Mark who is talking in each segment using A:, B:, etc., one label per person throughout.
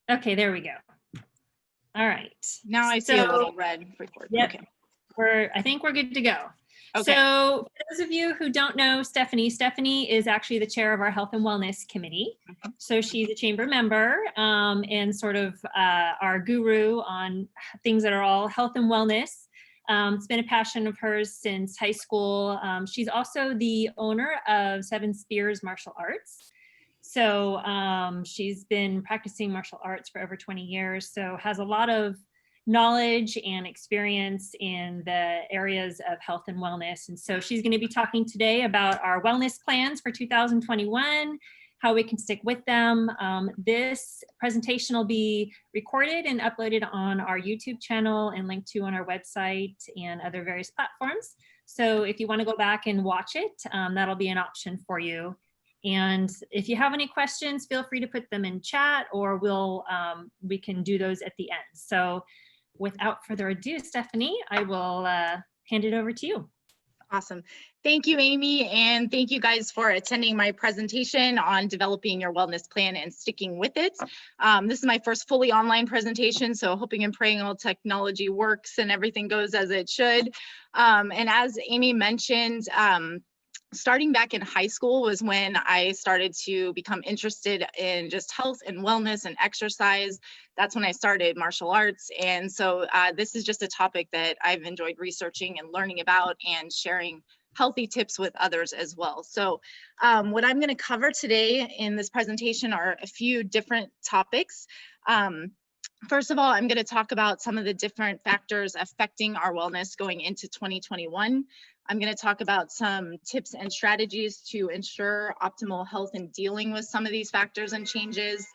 A: Okay, there we go. All right.
B: Now I see a little red record.
A: Yep.
B: Okay.
A: I think we're good to go.
B: Okay.
A: So for those of you who don't know Stephanie is actually the chair of our Health and Wellness Committee. So she's a chamber member and sort of our guru on things that are all health and wellness. It's been a passion of hers since high school. She's also the owner of Seven Spears Martial Arts. So she's been practicing martial arts for over 20 years, so has a lot of knowledge and experience in the areas of health and wellness. And so she's going to be talking today about our wellness plans for 2021, how we can stick with them. This presentation will be recorded and uploaded on our YouTube channel and linked to on our website and other various platforms. So if you want to go back and watch it, that'll be an option for you. And if you have any questions, feel free to put them in chat, or we can do those at the end. So without further ado, Stephanie, I will hand it over to you.
B: Awesome. Thank you, Amy. And thank you guys for attending my presentation on developing your wellness plan and sticking with it. This is my first fully online presentation, so hoping and praying all technology works and everything goes as it should. And as Amy mentioned, starting back in high school was when I started to become interested in just health and wellness and exercise. That's when I started martial arts. And so this is just a topic that I've enjoyed researching and learning about and sharing healthy tips with others as well. So what I'm going to cover today in this presentation are a few different topics. First of all, I'm going to talk about some of the different factors affecting our wellness going into 2021. I'm going to talk about some tips and strategies to ensure optimal health and dealing with some of these factors and changes,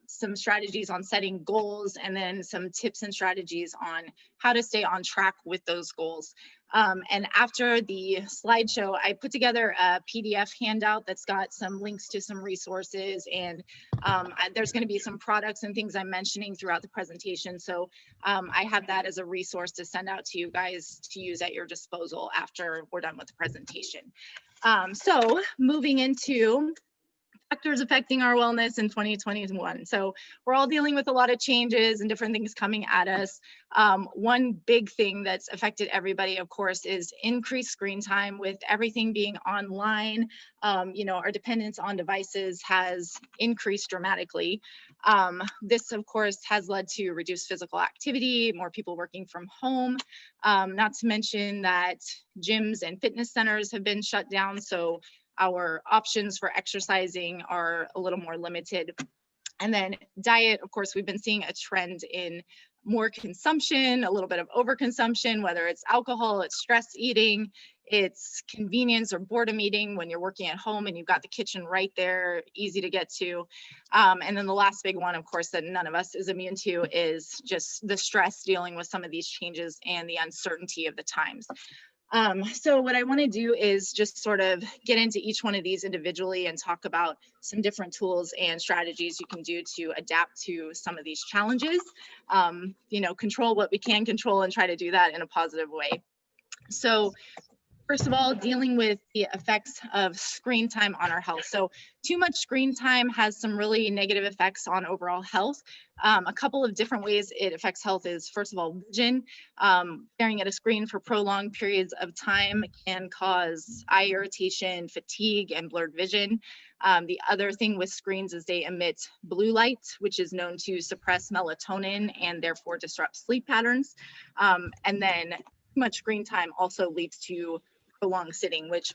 B: some strategies on setting goals, and then some tips and strategies on how to stay on track with those goals. And after the slideshow, I put together a PDF handout that's got some links to some resources, and there's going to be some products and things I'm mentioning throughout the presentation. So I have that as a resource to send out to you guys to use at your disposal after we're done with the presentation. So moving into factors affecting our wellness in 2021. So we're all dealing with a lot of changes and different things coming at us. One big thing that's affected everybody, of course, is increased screen time. With everything being online. Our dependence on devices has increased dramatically. This, of course, has led to reduced physical activity, more people working from home, not to mention that gyms and fitness centers have been shut down. So our options for exercising are a little more limited. And then diet, of course, we've been seeing a trend in more consumption, a little bit of overconsumption, whether it's alcohol, it's stress eating, it's convenience or boredom eating when you're working at home and you've got the kitchen right there, easy to get to. And then the last big one, of course, that none of us is immune to is just the stress dealing with some of these changes and the uncertainty of the times. So what I want to do is just sort of get into each one of these individually and talk about some different tools and strategies you can do to adapt to some of these challenges, control what we can control and try to do that in a positive way. So first of all, dealing with the effects of screen time on our health. So too much screen time has some really negative effects on overall health. A couple of different ways it affects health is, first of all, vision. Staring at a screen for prolonged periods of time can cause eye irritation, fatigue, and blurred vision. The other thing with screens is they emit blue light, which is known to suppress melatonin and therefore disrupt sleep patterns. And then too much screen time also leads to prolonged sitting, which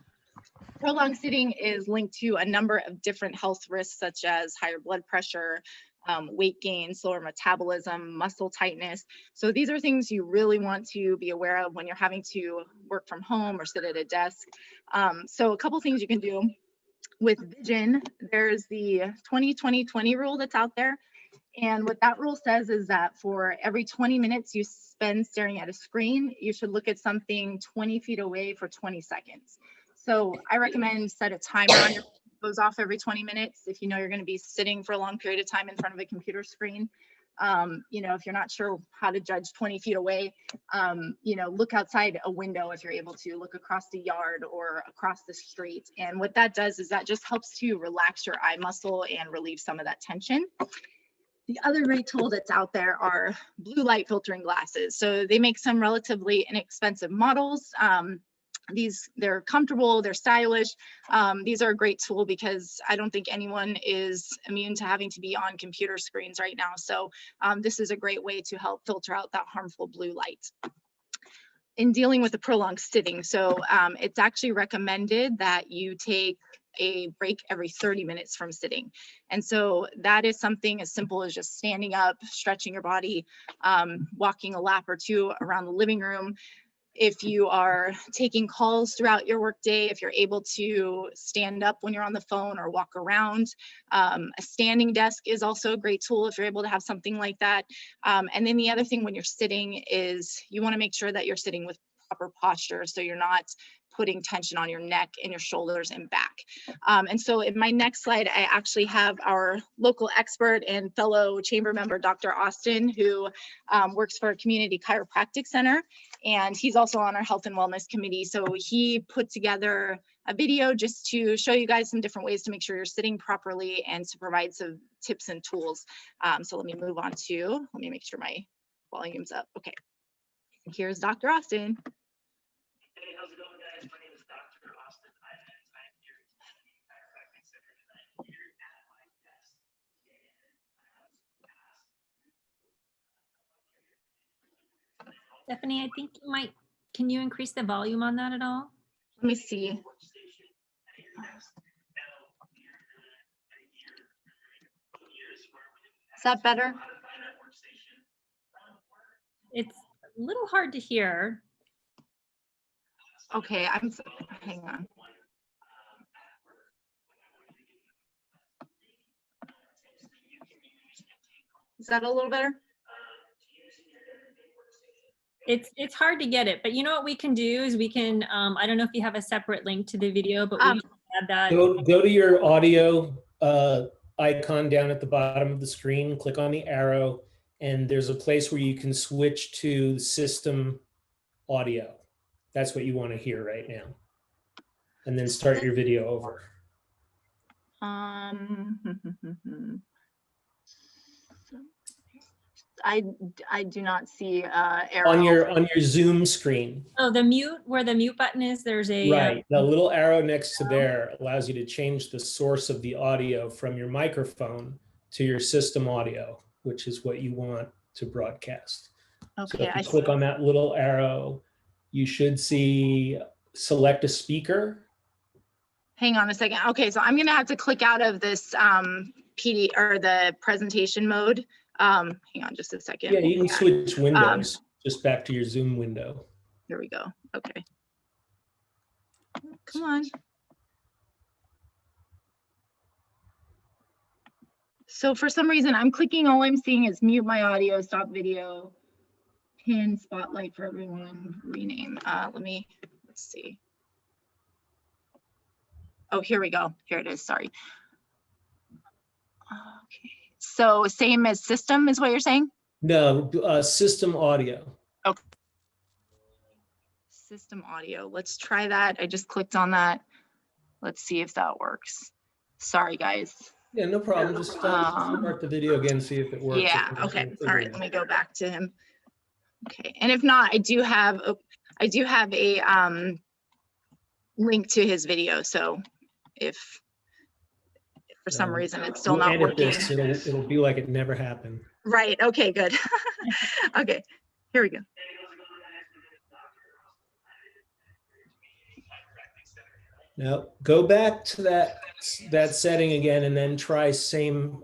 B: prolonged sitting is linked to a number of different health risks, such as higher blood pressure, weight gain, slower metabolism, muscle tightness. So these are things you really want to be aware of when you're having to work from home or sit at a desk. So a couple things you can do with vision. There's the 20-20-20 rule that's out there. And what that rule says is that for every 20 minutes you spend staring at a screen, you should look at something 20 feet away for 20 seconds. So I recommend set a timer on your phone that goes off every 20 minutes if you know you're going to be sitting for a long period of time in front of a computer screen. If you're not sure how to judge 20 feet away, look outside a window if you're able to, look across the yard or across the street. And what that does is that just helps to relax your eye muscle and relieve some of that tension. The other great tool that's out there are blue light filtering glasses. So they make some relatively inexpensive models. They're comfortable, they're stylish. These are a great tool because I don't think anyone is immune to having to be on computer screens right now. So this is a great way to help filter out that harmful blue light. In dealing with the prolonged sitting, so it's actually recommended that you take a break every 30 minutes from sitting. And so that is something as simple as just standing up, stretching your body, walking a lap or two around the living room. If you are taking calls throughout your workday, if you're able to stand up when you're on the phone or walk around, a standing desk is also a great tool if you're able to have something like that. And then the other thing when you're sitting is you want to make sure that you're sitting with proper posture so you're not putting tension on your neck and your shoulders and back. And so in my next slide, I actually have our local expert and fellow chamber member, Dr. Austin, who works for a community chiropractic center. And he's also on our health and wellness committee. So he put together a video just to show you guys some different ways to make sure you're sitting properly and to provide some tips and tools. So let me move on to, let me make sure my volume's up. Okay, here's Dr. Austin.
C: Hey, how's it going, guys? My name is Dr. Austin. I'm here at the Chiropractic Center tonight. I'm here at my desk.
A: Stephanie, I think you might, can you increase the volume on that at all?
B: Let me see. Is that better?
A: It's a little hard to hear.
B: Okay, hang on. Is that a little better?
A: It's hard to get it, but you know what we can do is we can, I don't know if you have a separate link to the video, but we can add that.
D: Go to your audio icon down at the bottom of the screen, click on the arrow, and there's a place where you can switch to system audio. That's what you want to hear right now. And then start your video over.
B: I do not see arrow.
D: On your Zoom screen.
A: Oh, the mute, where the mute button is, there's a
D: Right. The little arrow next to there allows you to change the source of the audio from your microphone to your system audio, which is what you want to broadcast.
B: Okay,
D: so if you click on that little arrow, you should see select a speaker.
B: Hang on a second. Okay, so I'm gonna have to click out of this PD or the presentation mode. Hang on just a second.
D: Yeah, you can switch windows just back to your Zoom window.
B: Here we go. Okay. Come on. So for some reason, I'm clicking, all I'm seeing is mute my audio, stop video, pin spotlight for everyone, rename. Let's see. Oh, here we go. Here it is, sorry. Okay, so same as system is what you're saying?
D: No, system audio.
B: Okay. System audio, let's try that. I just clicked on that. Let's see if that works. Sorry, guys.
D: Yeah, no problem. Just start the video again, see if it works.
B: Yeah, okay. All right, let me go back to him. Okay, and if not, I do have a link to his video. So if for some reason it's still not working.
D: It'll be like it never happened.
B: Right, okay, good. Okay, here we go.
D: Now go back to that setting again and then try same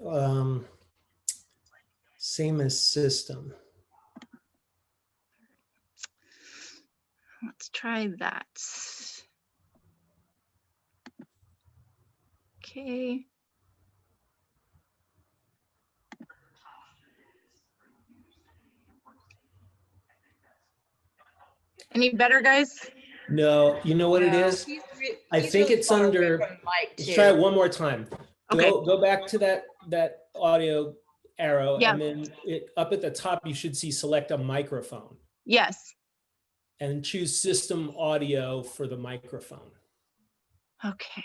D: as system.
B: Let's try that. Okay. Any better, guys?
D: No, you know what it is? I think it's under, let's try it one more time.
B: Okay.
D: Go back to that audio arrow,
B: Yeah.
D: and then up at the top, you should see select a microphone.
B: Yes.
D: And choose system audio for the microphone.
B: Okay.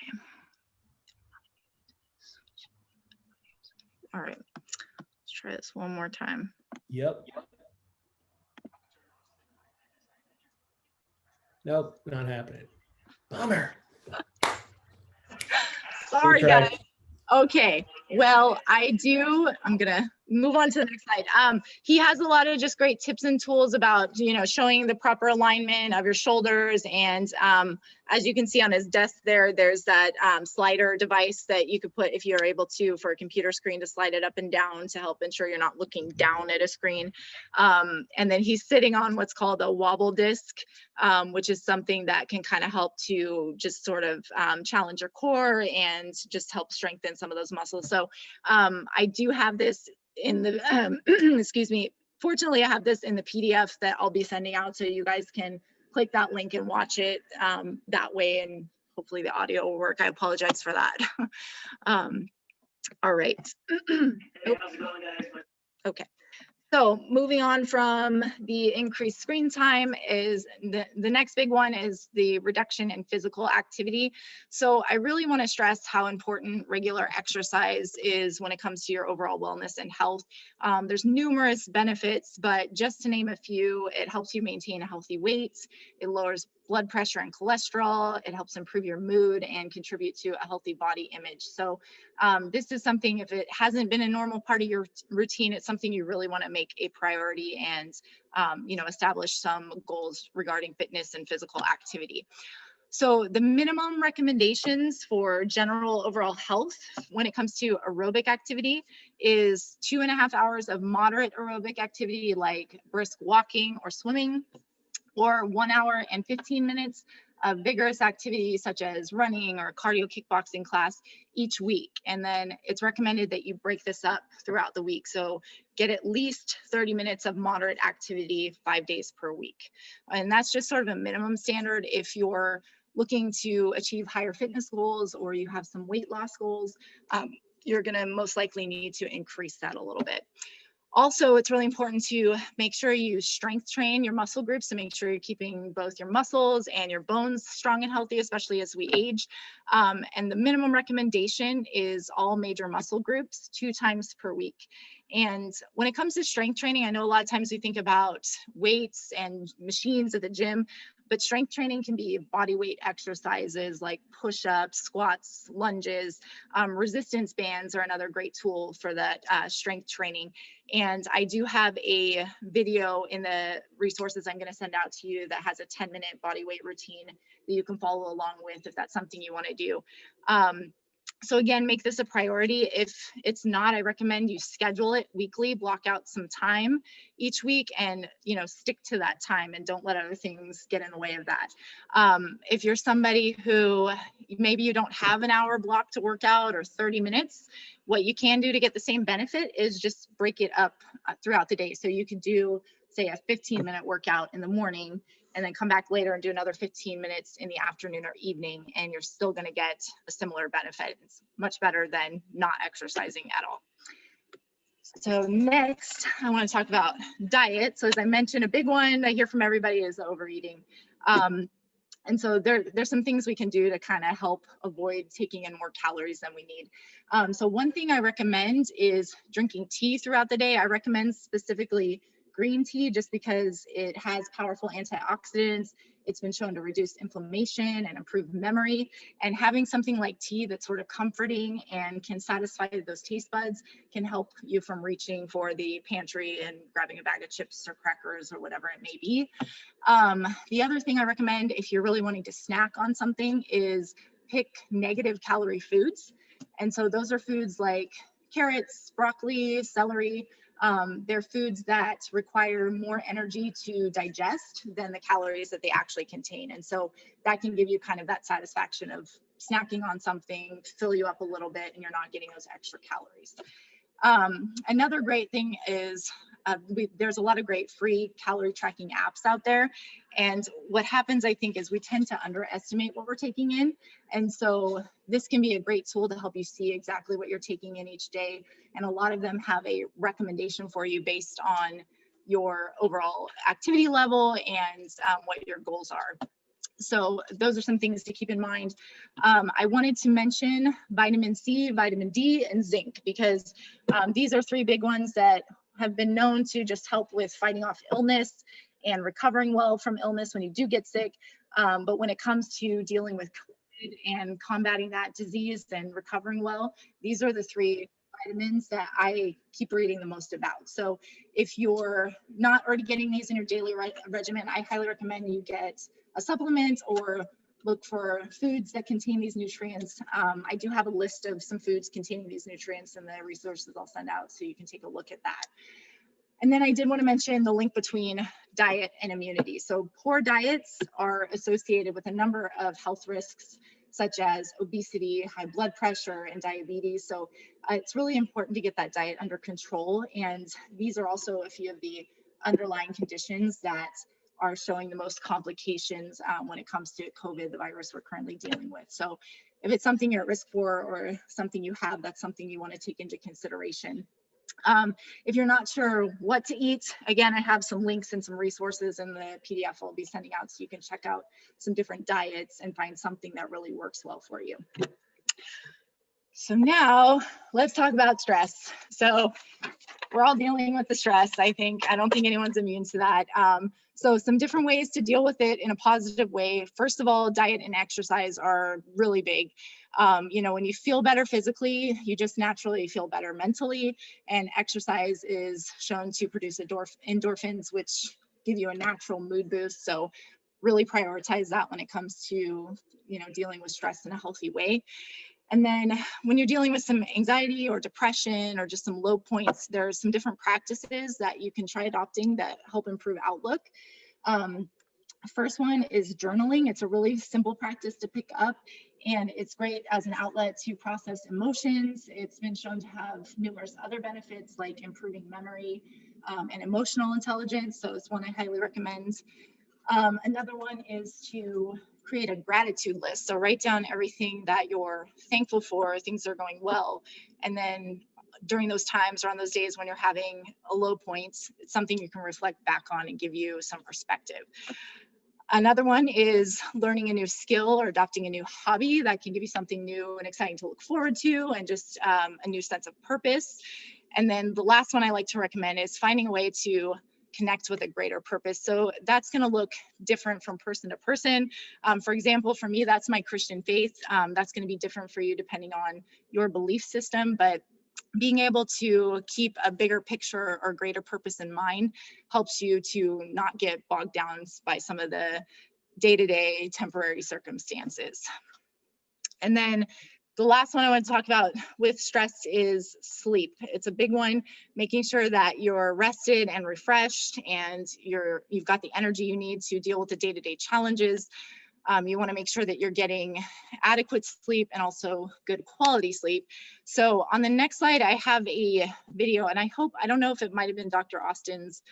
B: All right. Let's Try this one more time.
D: Yep. Nope, not happening. Bummer.
B: Sorry,
D: Retry.
B: guys. Okay, well, I'm gonna move on to the next slide. He has a lot of just great tips and tools about, showing the proper alignment of your shoulders. And as you can see on his desk there, there's that slider device that you could put, if you're able to, for a computer screen, to slide it up and down to help ensure you're not looking down at a screen. And then he's sitting on what's called a wobble disc, which is something that can kind of help to just sort of challenge your core and just help strengthen some of those muscles. So I do have this in the, excuse me, fortunately I have this in the PDF that I'll be sending out, so you guys can click that link and watch it that way, and hopefully the audio will work. I apologize for that. All right.
C: Hey, how's it going, guys?
B: Okay. So moving on from the increased screen time, is the next big one is the reduction in physical activity. So I really want to stress how important regular exercise is when it comes to your overall wellness and health. There's numerous benefits, but just to name a few, it helps you maintain a healthy weight. It lowers blood pressure and cholesterol. It helps improve your mood and contribute to a healthy body image. So this is something, if it hasn't been a normal part of your routine, it's something you really want to make a priority and, establish some goals regarding fitness and physical activity. So the minimum recommendations for general overall health when it comes to aerobic activity is 2.5 hours of moderate aerobic activity like brisk walking or swimming, or 1 hour and 15 minutes of vigorous activity such as running or cardio kickboxing class each week. And then it's recommended that you break this up throughout the week. So get at least 30 minutes of moderate activity 5 days per week. And that's just sort of a minimum standard. If you're looking to achieve higher fitness goals or you have some weight loss goals, you're gonna most likely need to increase that a little bit. Also, it's really important to make sure you strength train your muscle groups to make sure you're keeping both your muscles and your bones strong and healthy, especially as we age. And the minimum recommendation is all major muscle groups 2 times per week. And when it comes to strength training, I know a lot of times we think about weights and machines at the gym, but strength training can be body weight exercises like push-ups, squats, lunges. Resistance bands are another great tool for that strength training. And I do have a video in the resources I'm going to send out to you that has a 10-minute body weight routine that you can follow along with if that's something you want to do. So again, make this a priority. If it's not, I recommend you schedule it weekly, block out some time each week and, stick to that time and don't let other things get in the way of that. If you're somebody who maybe you don't have an hour block to work out or 30 minutes, what you can do to get the same benefit is just break it up throughout the day. So you could do, say, a 15-minute workout in the morning and then come back later and do another 15 minutes in the afternoon or evening, and you're still going to get a similar benefit. It's much better than not exercising at all. So next, I want to talk about diet. So as I mentioned, a big one I hear from everybody is overeating. And so there's some things we can do to kind of help avoid taking in more calories than we need. So one thing I recommend is drinking tea throughout the day. I recommend specifically green tea just because it has powerful antioxidants. It's been shown to reduce inflammation and improve memory. And having something like tea that's sort of comforting and can satisfy those taste buds can help you from reaching for the pantry and grabbing a bag of chips or crackers or whatever it may be. The other thing I recommend if you're really wanting to snack on something is pick negative calorie foods. And so those are foods like carrots, broccoli, celery. They're foods that require more energy to digest than the calories that they actually contain. And so that can give you kind of that satisfaction of snacking on something, fill you up a little bit, and you're not getting those extra calories. Another great thing is there's a lot of great free calorie tracking apps out there. And what happens, I think, is we tend to underestimate what we're taking in. And so this can be a great tool to help you see exactly what you're taking in each day. And a lot of them have a recommendation for you based on your overall activity level and what your goals are. So those are some things to keep in mind. I wanted to mention vitamin C, vitamin D, and zinc, because these are three big ones that have been known to just help with fighting off illness and recovering well from illness when you do get sick. But when it comes to dealing with COVID and combating that disease and recovering well, these are the three vitamins that I keep reading the most about. So if you're not already getting these in your daily regimen, I highly recommend you get a supplement or look for foods that contain these nutrients. I do have a list of some foods containing these nutrients in the resources I'll send out, so you can take a look at that. And then I did want to mention the link between diet and immunity. So poor diets are associated with a number of health risks, such as obesity, high blood pressure, and diabetes. So it's really important to get that diet under control. And these are also a few of the underlying conditions that are showing the most complications when it comes to COVID, the virus we're currently dealing with. So if it's something you're at risk for or something you have, that's something you want to take into consideration. If you're not sure what to eat, again, I have some links and some resources in the PDF I'll be sending out, so you can check out some different diets and find something that really works well for you. So now let's talk about stress. So we're all dealing with the stress, I think. I don't think anyone's immune to that. So some different ways to deal with it in a positive way. First of all, diet and exercise are really big. You know, when you feel better physically, you just naturally feel better mentally, and exercise is shown to produce endorphins, which give you a natural mood boost. So really prioritize that when it comes to, you know, dealing with stress in a healthy way. And then when you're dealing with some anxiety or depression or just some low points, there's some different practices that you can try adopting that help improve outlook. First one is journaling. It's a really simple practice to pick up, and it's great as an outlet to process emotions. It's been shown to have numerous other benefits like improving memory and emotional intelligence. So it's one I highly recommend. Another one is to create a gratitude list. So write down everything that you're thankful for, things that are going well. And then during those times or on those days when you're having a low point, it's something you can reflect back on and give you some perspective. Another one is learning a new skill or adopting a new hobby that can give you something new and exciting to look forward to, and just a new sense of purpose. And then the last one I like to recommend is finding a way to connect with a greater purpose. So that's going to look different from person to person. For example, for me, that's my Christian faith. That's going to be different for you depending on your belief system, but being able to keep a bigger picture or greater purpose in mind helps you to not get bogged down by some of the day-to-day temporary circumstances. And then the last one I want to talk about with stress is sleep. It's a big one, making sure that you're rested and refreshed and you've got the energy you need to deal with the day-to-day challenges. You want to make sure that you're getting adequate sleep and also good quality sleep. So on the next slide, I have a video, and I don't know if it might have been Dr. Austin's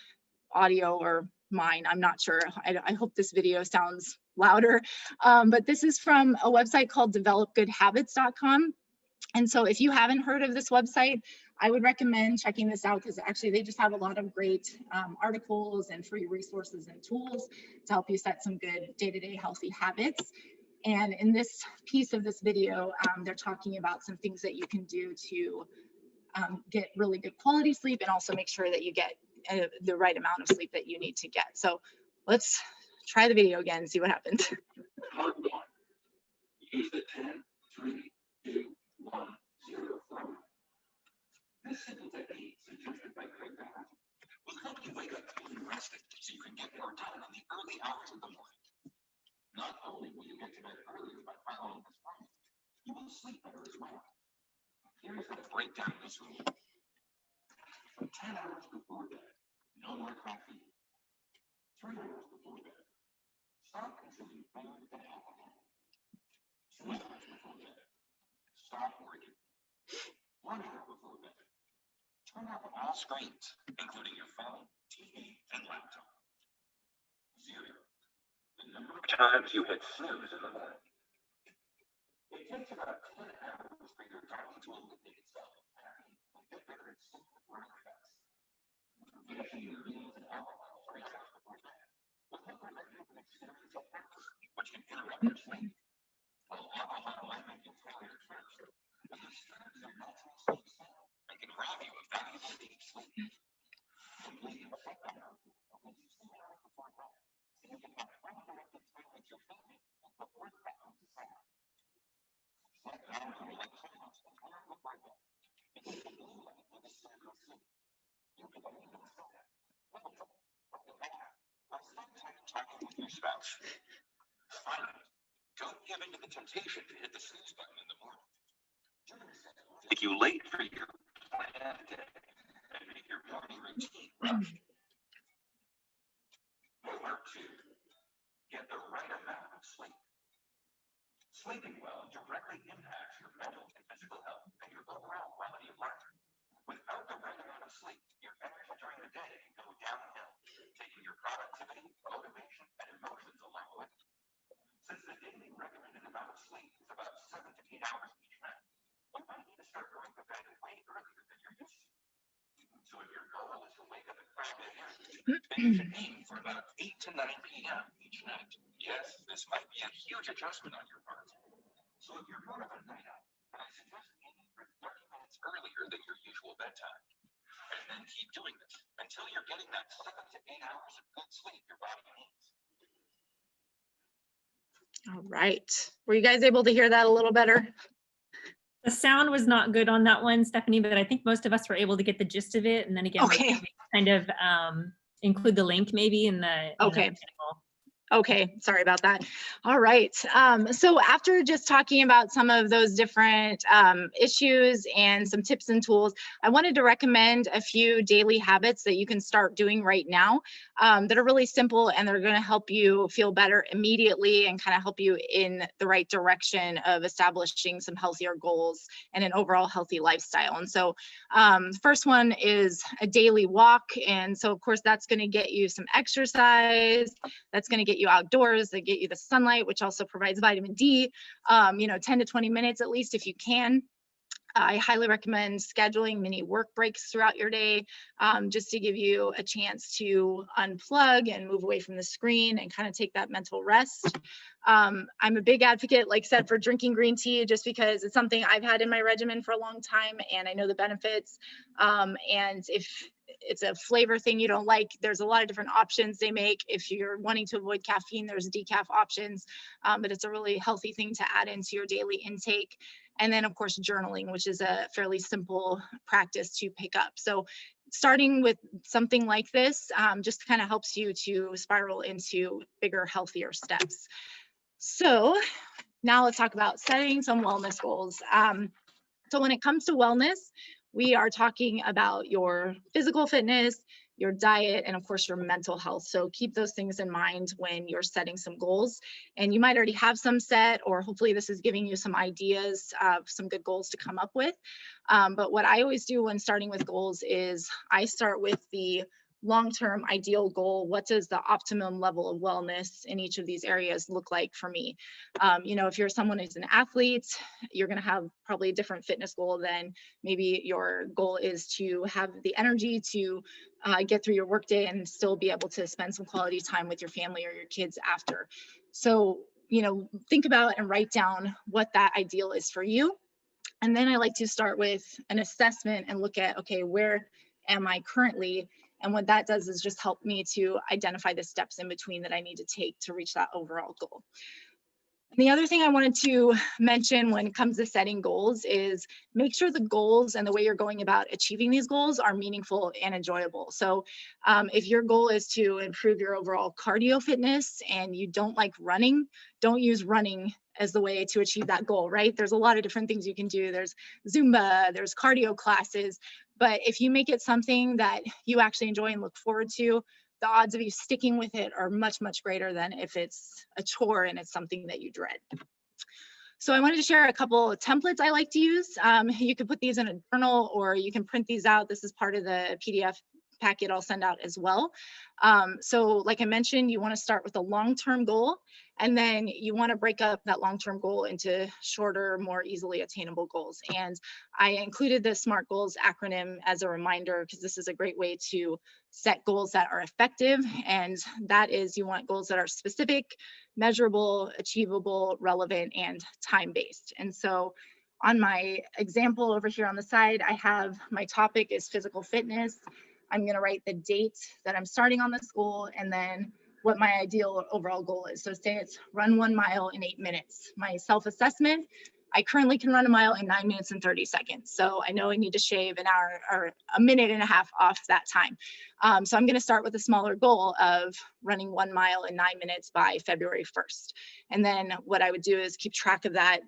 B: audio or mine, I'm not sure. I hope this video sounds louder, but this is from a website called developgoodhabits.com. And so if you haven't heard of this website, I would recommend checking this out, because actually they just have a lot of great articles and free resources and tools to help you set some good day-to-day healthy habits. And in this piece of this video, they're talking about some things that you can do to get really good quality sleep and also make sure that you get the right amount of sleep that you need to get. So let's try the video again and see what happens.
C: Part 1. Use the 10, 3, 2, 1, 0 formula. This simple technique, suggested by Craig Barrett, will help you wake up feeling rested so you can get more done in the early hours of the morning. Not only will you get to bed earlier by following this formula, you will sleep better as well. Here's how to break down this rule. 10 hours before bed, no more coffee. 3 hours before bed, stop consuming food and alcohol. 2 hours before bed, stop working. 1 hour before bed, turn off all screens, including your phone, TV, and laptop. 0, the number of times you hit snooze in the morning. It takes about 10 hours for your body to eliminate itself and get better at sleep before it rest. Finishing your meals and alcohol 3 hours before bed will help prevent you from experiencing effort, which better sleep. Well, how I make you failure first. When you start your natural sleep cycle, I can rob you of valuable deep sleep. Simply set an alarm at least 2 hours before bed, so you can have uninterrupted time with your family before bed comes around. Set an alarm electronics an hour before bed. It's the blue light will disturb your sleep. You can even set it mental or the matter or spend time talking with your spouse. Finally, don't give in to the temptation to hit the snooze button in the morning. Take you late for your planned day and make your morning routine rushed. Number 2, get the right amount of sleep. Sleeping well directly impacts your mental and physical health and your overall quality of life. Without the right amount of sleep, your energy during the day can go downhill, taking your productivity, motivation, and emotions along with it. Since the daily recommended amount of sleep is about 7 to 8 hours each night, you might need to start going to bed way earlier than you're used to. So if your goal is to wake up at 5 a.m., then you should aim for about 8 to 9 p.m. each night. Yes, this might be a huge adjustment on your part. So if you're more of a night owl, then I suggest aiming for 30 minutes earlier than your usual bedtime. And then keep doing this until you're getting that 7 to 8 hours of good sleep your body needs.
B: All right. Were you guys able to hear that a little better?
A: The sound was not good on that one, Stephanie, but I think most of us were able to get the gist of it. And then again,
B: Okay.
A: kind of include the link maybe in the
B: Okay.
A: article.
B: Okay, sorry about that. All right. So after just talking about some of those different issues and some tips and tools, I wanted to recommend a few daily habits that you can start doing right now that are really simple and they're going to help you feel better immediately and kind of help you in the right direction of establishing some healthier goals and an overall healthy lifestyle. And so the first one is a daily walk. And so of course that's going to get you some exercise. That's going to get you outdoors, that get you the sunlight, which also provides vitamin D, 10 to 20 minutes at least if you can. I highly recommend scheduling mini work breaks throughout your day, just to give you a chance to unplug and move away from the screen and kind of take that mental rest. I'm a big advocate, like I said, for drinking green tea, just because it's something I've had in my regimen for a long time and I know the benefits. And if it's a flavor thing you don't like, there's a lot of different options they make. If you're wanting to avoid caffeine, there's decaf options, but it's a really healthy thing to add into your daily intake. And then of course, journaling, which is a fairly simple practice to pick up. So starting with something like this just kind of helps you to spiral into bigger, healthier steps. So now let's talk about setting some wellness goals. So when it comes to wellness, we are talking about your physical fitness, your diet, and of course your mental health. So keep those things in mind when you're setting some goals. And you might already have some set, or hopefully this is giving you some ideas of some good goals to come up with. But what I always do when starting with goals is I start with the long-term ideal goal. What does the optimum level of wellness in each of these areas look like for me? If you're someone who's an athlete, you're going to have probably a different fitness goal than maybe your goal is to have the energy to get through your workday and still be able to spend some quality time with your family or your kids after. So, think about and write down what that ideal is for you. And then I like to start with an assessment and look at, okay, where am I currently? And what that does is just help me to identify the steps in between that I need to take to reach that overall goal. And the other thing I wanted to mention when it comes to setting goals is make sure the goals and the way you're going about achieving these goals are meaningful and enjoyable. So if your goal is to improve your overall cardio fitness and you don't like running, don't use running as the way to achieve that goal, right? There's a lot of different things you can do. There's Zumba, there's cardio classes, but if you make it something that you actually enjoy and look forward to, the odds of you sticking with it are much, much greater than if it's a chore and it's something that you dread. So I wanted to share a couple of templates I like to use. You can put these in a journal or you can print these out. This is part of the PDF packet I'll send out as well. So like I mentioned, you want to start with a long-term goal, and then you want to break up that long-term goal into shorter, more easily attainable goals. And I included the SMART goals acronym as a reminder, because this is a great way to set goals that are effective. And that is, you want goals that are specific, measurable, achievable, relevant, and time-based. And so on my example over here on the side, I have my topic is physical fitness. I'm going to write the date that I'm starting on this goal, and then what my ideal overall goal is. So say it's run 1 mile in 8 minutes. My self-assessment, I currently can run a mile in 9 minutes and 30 seconds. So I know I need to shave an hour or a minute and a half off that time. So I'm going to start with a smaller goal of running 1 mile in 9 minutes by February 1st. And then what I would do is keep track of that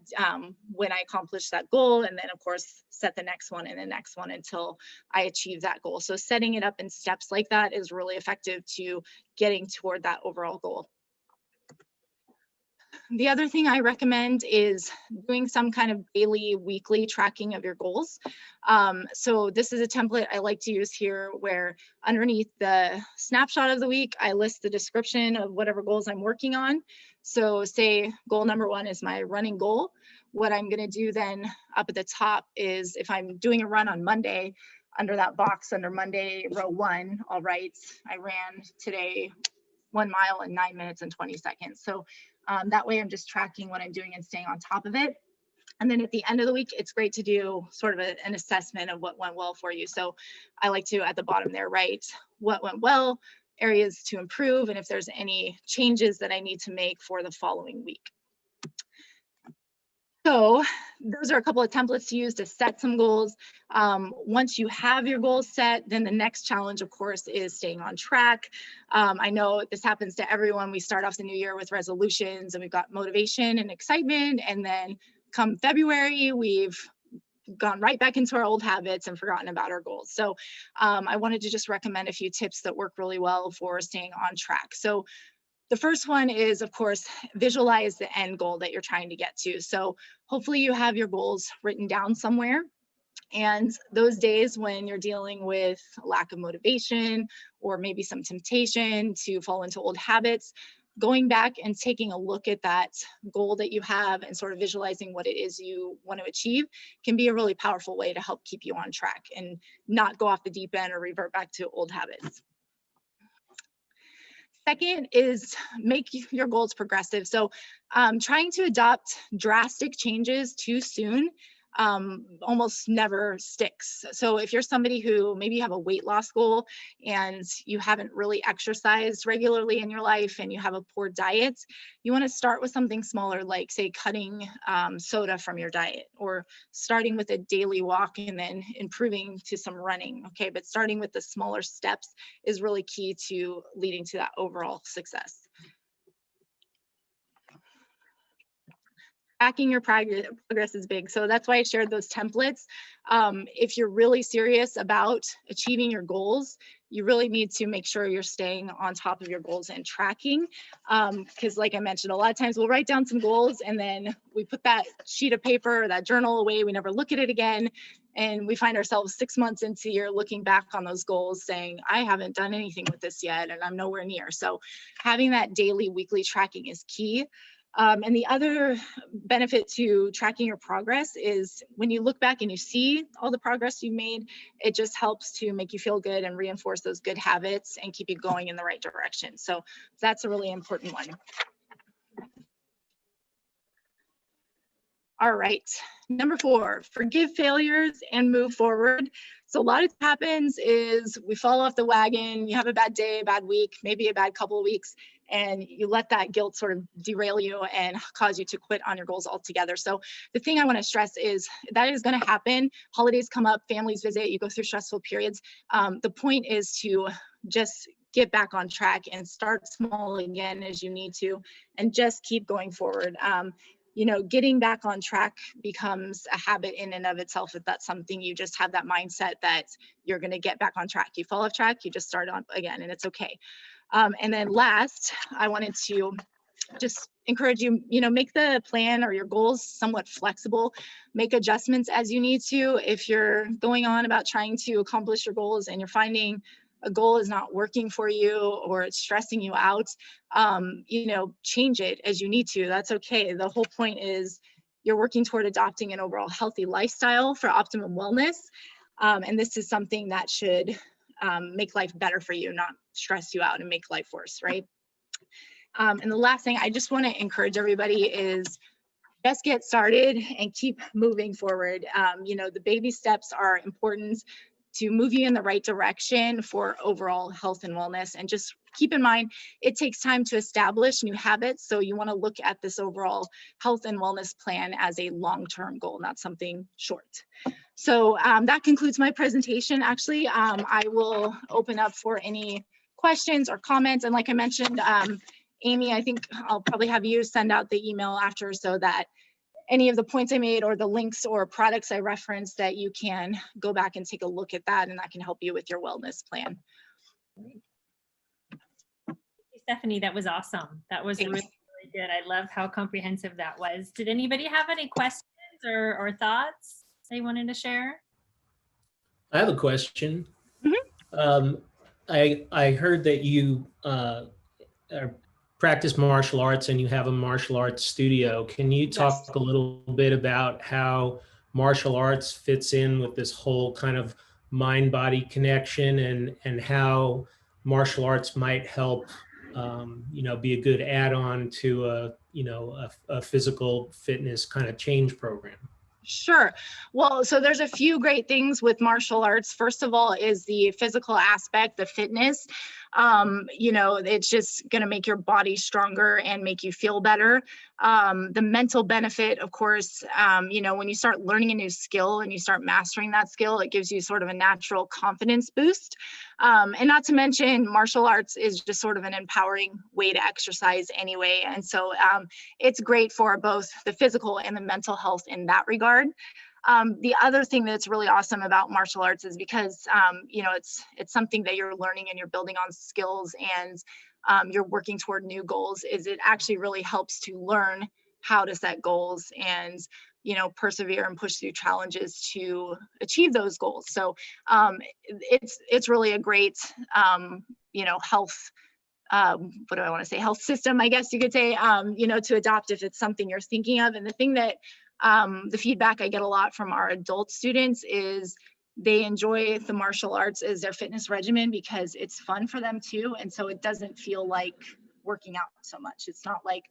B: when I accomplish that goal. And then of course, set the next one and the next one until I achieve that goal. So setting it up in steps like that is really effective to getting toward that overall goal. The other thing I recommend is doing some kind of daily, weekly tracking of your goals. So this is a template I like to use here, where underneath the snapshot of the week, I list the description of whatever goals I'm working on. So say goal number 1 is my running goal. What I'm going to do then up at the top is, if I'm doing a run on Monday, under that box under Monday row 1, I'll write, I ran today 1 mile in 9 minutes and 20 seconds. So that way I'm just tracking what I'm doing and staying on top of it. And then at the end of the week, it's great to do sort of an assessment of what went well for you. So I like to, at the bottom there, write what went well, areas to improve, and if there's any changes that I need to make for the following week. So those are a couple of templates to use to set some goals. Once you have your goals set, then the next challenge, of course, is staying on track. I know this happens to everyone. We start off the new year with resolutions and we've got motivation and excitement. And then come February, we've gone right back into our old habits and forgotten about our goals. So I wanted to just recommend a few tips that work really well for staying on track. So the first one is, of course, visualize the end goal that you're trying to get to. So hopefully you have your goals written down somewhere. And those days when you're dealing with a lack of motivation or maybe some temptation to fall into old habits, going back and taking a look at that goal that you have and sort of visualizing what it is you want to achieve can be a really powerful way to help keep you on track and not go off the deep end or revert back to old habits. Second is make your goals progressive. So trying to adopt drastic changes too soon almost never sticks. So if you're somebody who maybe you have a weight loss goal and you haven't really exercised regularly in your life and you have a poor diet, you want to start with something smaller, like say cutting soda from your diet, or starting with a daily walk and then improving to some running. Okay, but starting with the smaller steps is really key to leading to that overall success. Tracking your progress is big. So that's why I shared those templates. If you're really serious about achieving your goals, you really need to make sure you're staying on top of your goals and tracking. Because like I mentioned, a lot of times we'll write down some goals and then we put that sheet of paper or that journal away. We never look at it again. And we find ourselves 6 months into the year looking back on those goals saying, I haven't done anything with this yet and I'm nowhere near. So having that daily, weekly tracking is key. And the other benefit to tracking your progress is when you look back and you see all the progress you've made, it just helps to make you feel good and reinforce those good habits and keep you going in the right direction. So that's a really important one. All right, number 4, forgive failures and move forward. So a lot of happens is we fall off the wagon, you have a bad day, a bad week, maybe a bad couple of weeks, and you let that guilt sort of derail you and cause you to quit on your goals altogether. So the thing I want to stress is that is going to happen. Holidays come up, families visit, you go through stressful periods. The point is to just get back on track and start small again as you need to, and just keep going forward. You know, getting back on track becomes a habit in and of itself. If that's something you just have that mindset that you're going to get back on track. You fall off track, you just start on again, and it's okay. And then last, I wanted to just encourage you, make the plan or your goals somewhat flexible, make adjustments as you need to. If you're going on about trying to accomplish your goals and you're finding a goal is not working for you or it's stressing you out, you know, change it as you need to. That's okay. The whole point is you're working toward adopting an overall healthy lifestyle for optimum wellness. And this is something that should make life better for you, not stress you out and make life worse, right? And the last thing I just want to encourage everybody is just get started and keep moving forward. You know, the baby steps are important to move you in the right direction for overall health and wellness. And just keep in mind, it takes time to establish new habits. So you want to look at this overall health and wellness plan as a long-term goal, not something short. So that concludes my presentation. Actually, I will open up for any questions or comments. And like I mentioned, Amy, I think I'll probably have you send out the email after so that any of the points I made or the links or products I referenced, that you can go back and take a look at that, and that can help you with your wellness plan.
A: Stephanie, that was awesome. That was really, really good. I love how comprehensive that was. Did anybody have any questions or thoughts they wanted to share?
D: I have a question. I heard that you practice martial arts and you have a martial arts studio. Can you talk
B: Yes.
D: a little bit about how martial arts fits in with this whole kind of mind-body connection, and how martial arts might help, you know, be a good add-on to a physical fitness kind of change program?
B: Sure. Well, so there's a few great things with martial arts. First of all is the physical aspect, the fitness. You know, it's just going to make your body stronger and make you feel better. The mental benefit, of course, you know, when you start learning a new skill and you start mastering that skill, it gives you sort of a natural confidence boost. And not to mention, martial arts is just sort of an empowering way to exercise anyway. And so it's great for both the physical and the mental health in that regard. The other thing that's really awesome about martial arts is because, you know, it's something that you're learning and you're building on skills, and you're working toward new goals, is it actually really helps to learn how to set goals and, you know, persevere and push through challenges to achieve those goals. So it's really a great, you know, health, what do I want to say, health system, I guess you could say, you know, to adopt if it's something you're thinking of. And the thing that the feedback I get a lot from our adult students is they enjoy the martial arts as their fitness regimen because it's fun for them too. And so it doesn't feel like working out so much. It's not like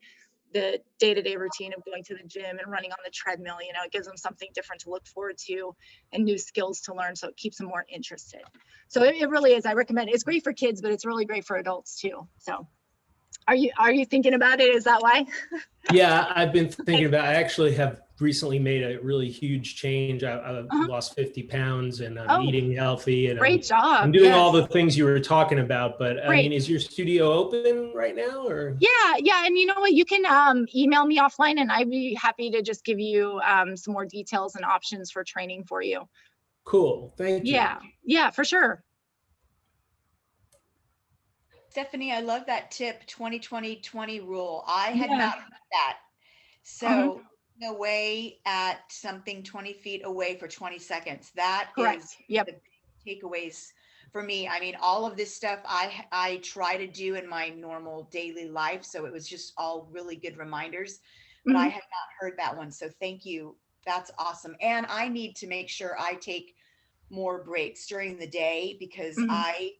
B: the day-to-day routine of going to the gym and running on the treadmill. You know, it gives them something different to look forward to and new skills to learn. So it keeps them more interested. So it really is, I recommend it. It's great for kids, but it's really great for adults too. So are you thinking about it? Is that why?
D: Yeah, I've been thinking about, I actually have recently made a really huge change. I've lost 50 pounds and I'm eating healthy, and
B: Great job.
D: I'm doing
B: Yes.
D: all the things you were talking about. But I
B: Great.
D: mean, is your studio open right now, or?
B: Yeah. And you know what, you can email me offline and I'd be happy to just give you some more details and options for training for you.
D: Cool, thank you.
B: Yeah, for sure.
E: Stephanie, I love that tip, 20-20-20 rule. I had not heard that. So no way at something 20 feet away for 20 seconds. That
B: Correct.
E: is
B: Yep.
E: the big takeaways for me. I mean, all of this stuff I try to do in my normal daily life. So it was just all really good reminders, but I had not heard that one. So thank you. That's awesome. And I need to make sure I take more breaks during the day because I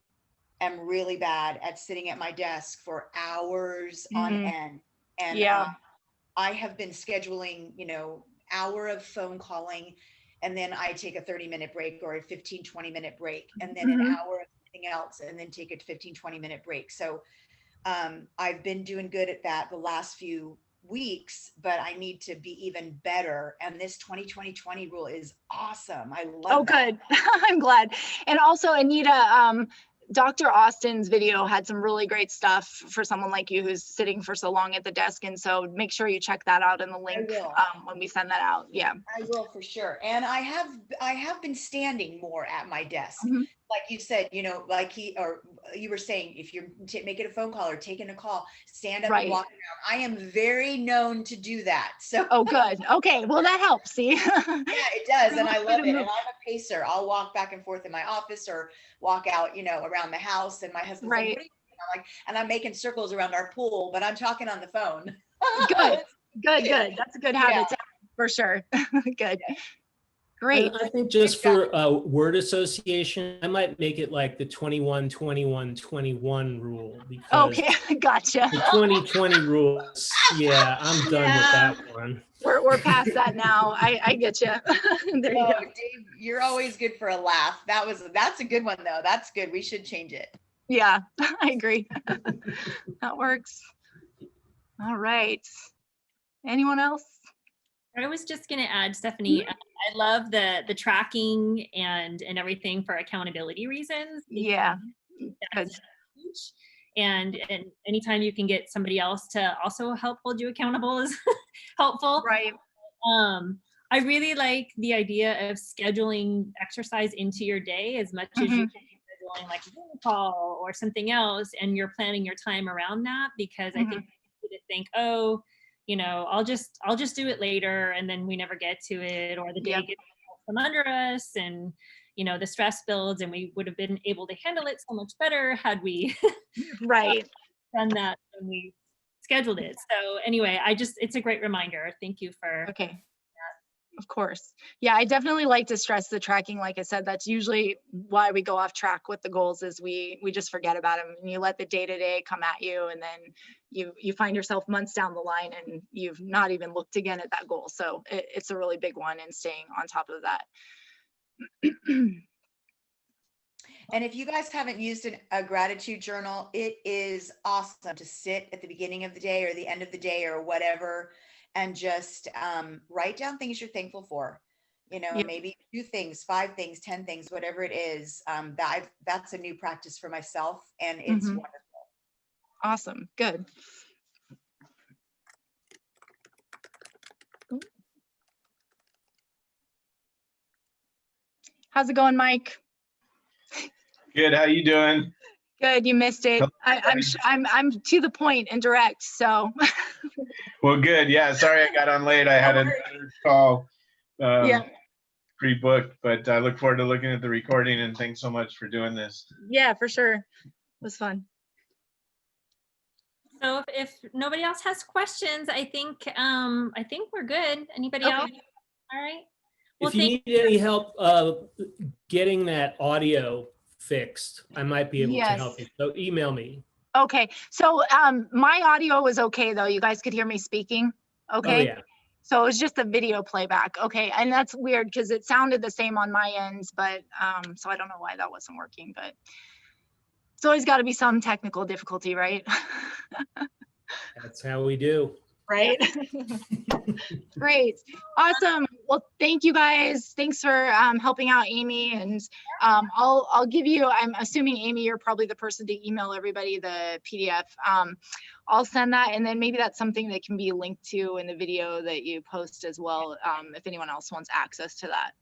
E: am really bad at sitting at my desk for hours on end. And I have been scheduling, you know, hour of phone calling, and then I take a 30-minute break or a 15-20-minute break, and then an hour of something else, and then take a 15-20-minute break. So I've been doing good at that the last few weeks, but I need to be even better. And this 20-20-20 rule is awesome. I love that.
B: Good. I'm glad. And also, Anita, Dr. Austin's video had some really great stuff for someone like you who's sitting for so long at the desk. And so make sure you check that out in the link when we send that out. Yeah,
E: I will for sure. And I have been standing more at my desk. like you said, you know, like you were saying, if you're making a phone call or taking a call, stand up
B: Right.
E: and walk around. I am very known to do that. So
B: Oh, good. Okay. Well, that helps. See?
E: yeah, it does. And I
B: Way
E: love
B: to
E: it. And
B: move.
E: I'm a pacer. I'll walk back and forth in my office or walk out, you know, around the house. And my husband's like,
B: Right.
E: what are you doing? I'm like, and I'm making circles around our pool, but I'm talking on the phone.
B: Good. Good. That's a good habit
E: Yeah.
B: to have, for sure. Good.
E: Yeah.
B: Great.
D: I think just
E: Good
D: for word association, I might make it like the 21-21-21 rule, because
B: Okay. Gotcha.
D: the 2020 rules, yeah, I'm done with
B: Yeah.
D: that one.
B: We're past that now. I get you. There you
E: Oh,
B: go.
E: Dave, you're always good for a laugh. That's a good one though. That's good. We should change it.
B: Yeah, I agree. That works. All right. Anyone else?
A: I was just going to add, Stephanie, I love the tracking and everything for accountability reasons.
B: Yeah.
A: That's huge. And anytime you can get somebody else to also help hold you accountable is helpful.
B: Right.
A: I really like the idea of scheduling exercise into your day as much as you can be scheduling like a Zoom call or something else, and you're planning your time around that, because I think it's easy to think, oh, you know, I'll just do it later, and then we never get to it, or the day
B: Yep.
A: gets from under us, and you know, the stress builds, and we would have been able to handle it so much better had we
B: Right.
A: done that when we scheduled it. So anyway, it's a great reminder. Thank you for
B: Okay. Of course. Yeah, I definitely like to stress the tracking. Like I said, that's usually why we go off track with the goals, is we just forget about them, and you let the day-to-day come at you, and then you find yourself months down the line and you've not even looked again at that goal. So it's a really big one, and staying on top of that.
E: And if you guys haven't used a gratitude journal, it is awesome to sit at the beginning of the day or the end of the day or whatever, and just write down things you're thankful for. You know,
B: Yep.
E: maybe 2 things, 5 things, 10 things, whatever it is. That's a new practice for myself, and it's
B: Mhm.
E: wonderful.
B: Awesome. Good. How's it going, Mike?
F: Good. How you doing?
B: Good. You missed it. I'm to the point and direct. So
F: Well, good. Yeah. Sorry I got on late. I had another call
B: yeah.
F: pre-booked, but I look forward to looking at the recording, and thanks so much for doing this.
B: Yeah, for sure. It was fun.
A: So if nobody else has questions, I think we're good. Anybody
B: Okay.
A: else? All right. Well,
D: If you need any help getting that audio fixed, I might be able to help you. So email me.
B: Okay. So my audio was okay though. You guys could hear me speaking. Okay.
D: Oh yeah.
B: So it was just a video playback. Okay. And that's weird because it sounded the same on my ends, but so I don't know why that wasn't working, but it's always got to be some technical difficulty, right?
D: That's how we do.
B: Right. Great. Awesome. Well, thank you guys. Thanks for helping out Amy. And I'll give you, I'm assuming Amy, you're probably the person to email everybody the PDF. I'll send that, and then maybe that's something that can be linked to in the video that you post as well, if anyone else wants access to that.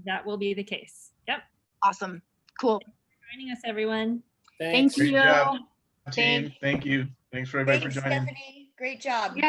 A: that will be the case. Yep.
B: Awesome. Cool.
A: Thanks for joining us, everyone.
B: Thank
F: Great
B: you.
F: job, team. Thank you. Thanks for everybody
E: Thanks,
F: for joining.
E: Stephanie. Great job.
B: Yes.